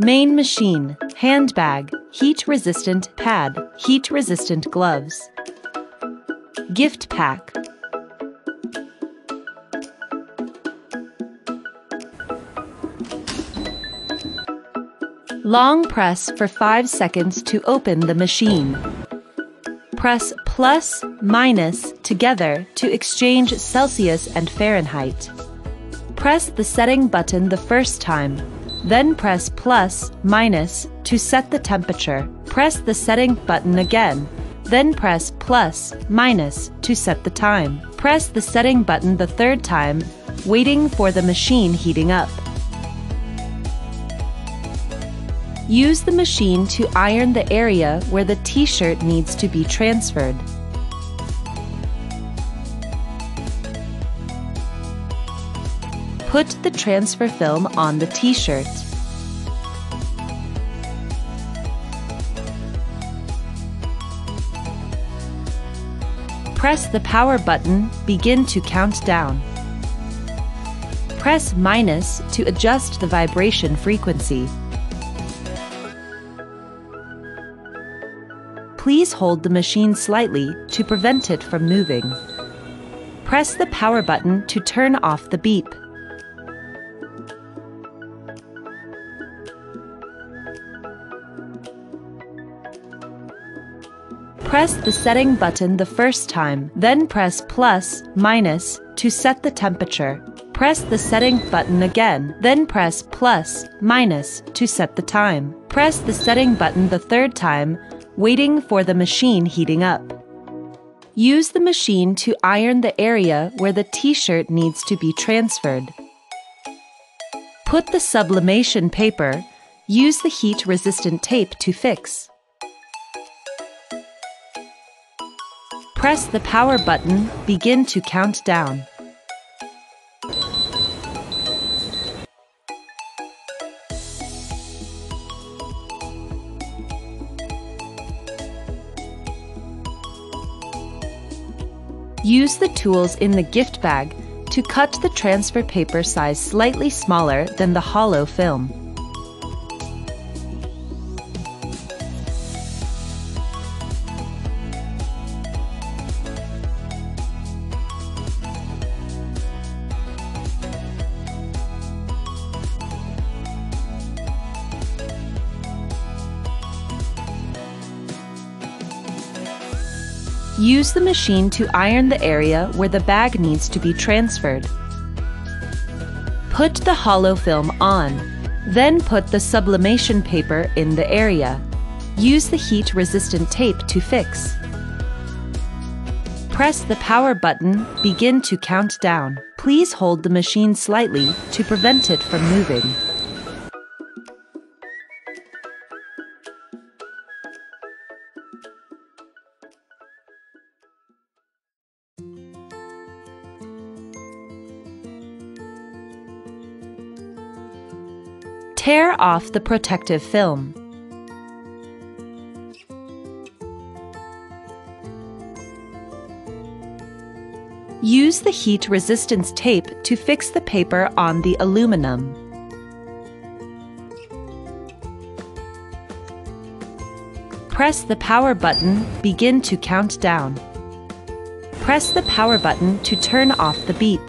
Main machine, handbag, heat-resistant pad, heat-resistant gloves. Gift pack. Long press for 5 seconds to open the machine. Press plus, minus together to exchange Celsius and Fahrenheit. Press the setting button the first time, then press plus, minus to set the temperature. Press the setting button again, then press plus, minus to set the time. Press the setting button the third time, waiting for the machine heating up. Use the machine to iron the area where the t-shirt needs to be transferred. Put the transfer film on the t-shirt. Press the power button, begin to count down. Press minus to adjust the vibration frequency. Please hold the machine slightly to prevent it from moving. Press the power button to turn off the beep. Press the setting button the first time, then press plus, minus to set the temperature. Press the setting button again, then press plus, minus to set the time. Press the setting button the third time, waiting for the machine heating up. Use the machine to iron the area where the t-shirt needs to be transferred. Put the sublimation paper, use the heat-resistant tape to fix. Press the power button, begin to count down. Use the tools in the gift bag to cut the transfer paper size slightly smaller than the hollow film. Use the machine to iron the area where the bag needs to be transferred. Put the hollow film on, then put the sublimation paper in the area. Use the heat-resistant tape to fix. Press the power button, begin to count down. Please hold the machine slightly to prevent it from moving. Tear off the protective film. Use the heat resistance tape to fix the paper on the aluminum. Press the power button, begin to count down. Press the power button to turn off the beep.